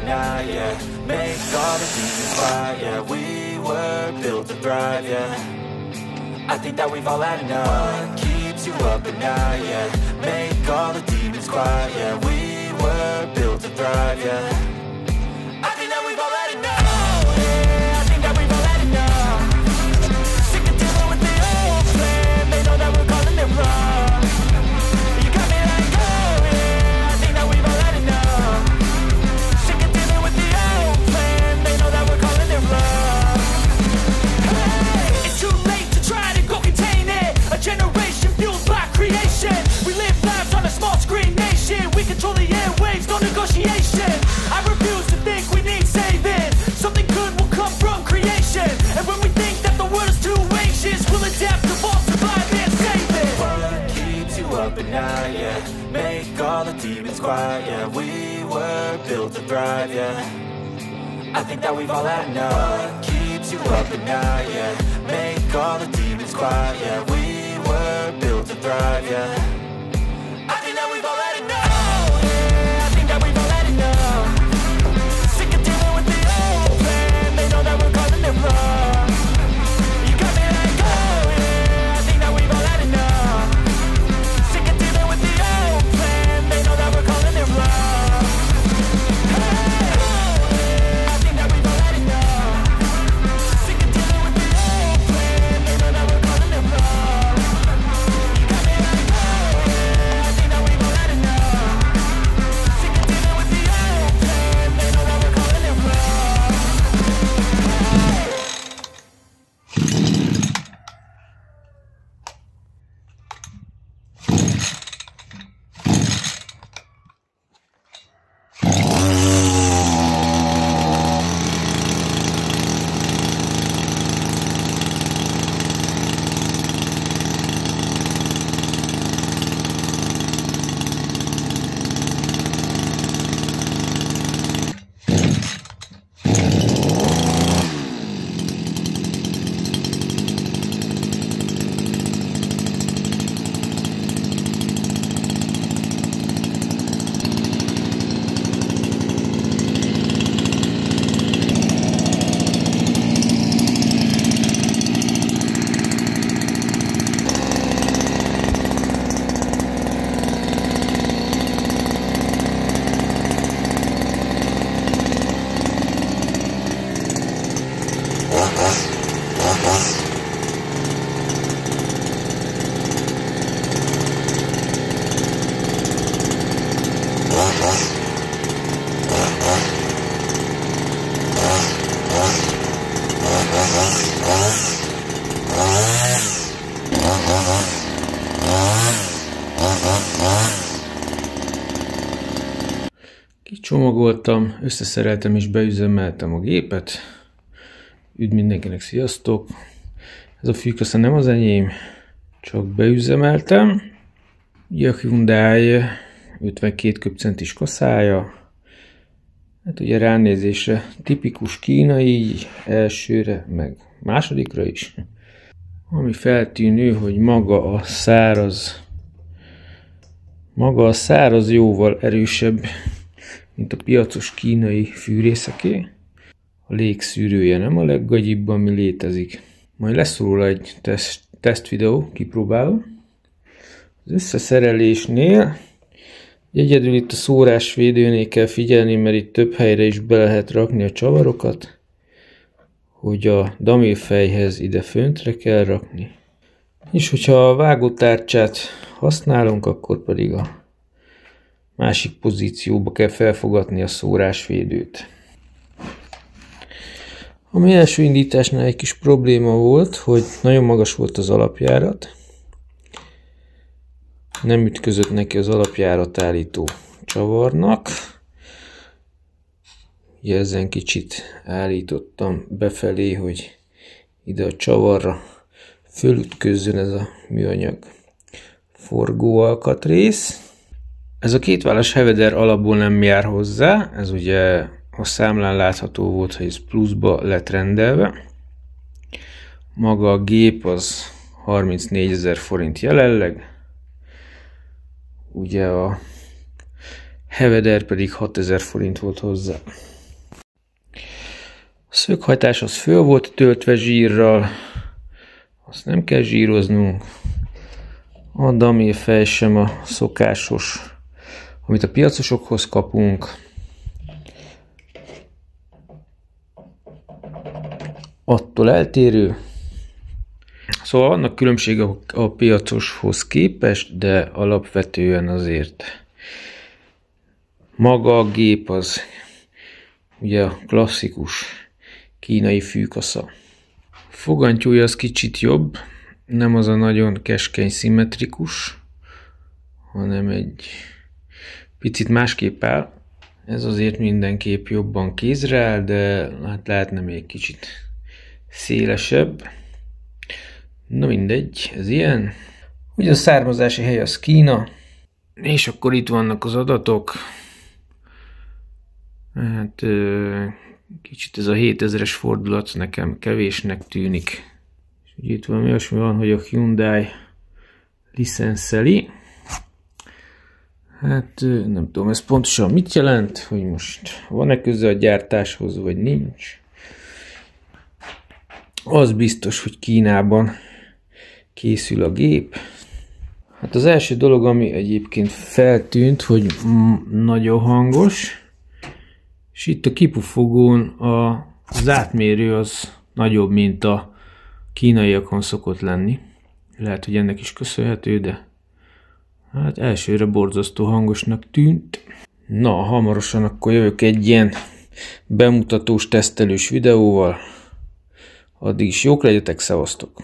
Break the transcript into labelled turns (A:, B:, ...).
A: night, yeah. Make all the demons quiet, yeah. We were built to thrive, yeah. I think that we've all had enough. What keeps you up at night, yeah. Make all the demons quiet, yeah. We were built to thrive, yeah. I think that we've all had enough, yeah. I think that we've all had enough. Sick of dealing with the old plan. They know that we're calling it wrong. You got me like, oh yeah. I think that we've all had enough. Sick of dealing with the old plan. They know that we're calling it wrong. Hey, it's too late to try to go contain it. A generation fueled by creation. We live lives on a small screen nation. We control the airwaves, no negotiation. I refuse to think we need saving. Something good will come from creation. And when we think that the world is too anxious, we'll adapt, evolve, survive and save it. What keeps you up at night, yeah. Make all the demons quiet, yeah. We were built to thrive, yeah. I think that we've all had enough. What keeps you up at night, yeah. Make all the demons quiet, yeah. We were built to thrive, yeah. I think that we've all had enough, yeah. I think that we've all had enough. Sick of dealing with the old plan. They know that we're calling it wrong. You got me like, oh yeah. I think that we've all had enough. Sick of dealing with the old plan. They know that we're calling it wrong. Hey, oh yeah. I think that we've all had enough. Sick of dealing with the old plan. They know that we're calling it wrong. You got me like, oh yeah. I think that we've all had enough. Sick of dealing with the old plan. They know that we're calling it wrong.
B: Kicsomagoltam, összeszereltem és beüzemeltem a gépet. Üdv mindenkinek, sziasztok! Ez a fűkasza nem az enyém, csak beüzemeltem. Ugye a Hyundai 52 köbcentis kaszája. Hát ugye ránézésre tipikus kínai, így elsőre, meg másodikra is. Ami feltűnő, hogy maga a száraz jóval erősebb, mint a piacos kínai fűrészeké. A légszűrője nem a leggagyibb, ami létezik. Majd lesz róla egy teszt videó, kipróbálom. Az összeszerelésnél egyedül itt a szórásvédőnél kell figyelni, mert itt több helyre is be lehet rakni a csavarokat, hogy a damélfejhez ide föntre kell rakni. És hogyha a vágótárcsát használunk, akkor pedig a másik pozícióba kell felfogatni a szórásvédőt. Ami első indításnál egy kis probléma volt, hogy nagyon magas volt az alapjárat. Nem ütközött neki az alapjáratállító csavarnak. Ugye ezen kicsit állítottam befelé, hogy ide a csavarra fölütközzön ez a műanyag forgóalkatrész. Ez a kétválas heveder alapból nem jár hozzá, ez ugye a számlán látható volt, hogy ez pluszba lett rendelve. Maga a gép az 34 000 forint jelenleg, ugye a heveder pedig 6 000 forint volt hozzá. szöghajtás az föl volt töltve zsírral, azt nem kell zsíroznunk. A damirfej sem a szokásos, amit a piacosokhoz kapunk. Attól eltérő. Szóval vannak különbségek a piacoshoz képest, de alapvetően azért maga a gép az ugye a klasszikus kínai fűkasza. Fogantyúja az kicsit jobb, nem az a nagyon keskeny, szimmetrikus, hanem egy picit másképp áll. Ez azért mindenképp jobban kézre áll, de hát lehetne még kicsit szélesebb. Na mindegy, ez ilyen. Ugye a származási hely az Kína, és akkor itt vannak az adatok. Hát kicsit ez a 7000-es fordulat nekem kevésnek tűnik. És ugye itt valami olyasmi van, hogy a Hyundai licenszeli. Hát nem tudom, ez pontosan mit jelent, hogy most van-e köze a gyártáshoz, vagy nincs. Az biztos, hogy Kínában készül a gép. Hát az első dolog, ami egyébként feltűnt, hogy nagyon hangos, és itt a kipufogón az átmérő az nagyobb, mint a kínaiakon szokott lenni. Lehet, hogy ennek is köszönhető, de hát elsőre borzasztó hangosnak tűnt. Na, hamarosan akkor jövök egy ilyen bemutatós, tesztelős videóval. Addig is jók legyetek, szevasztok!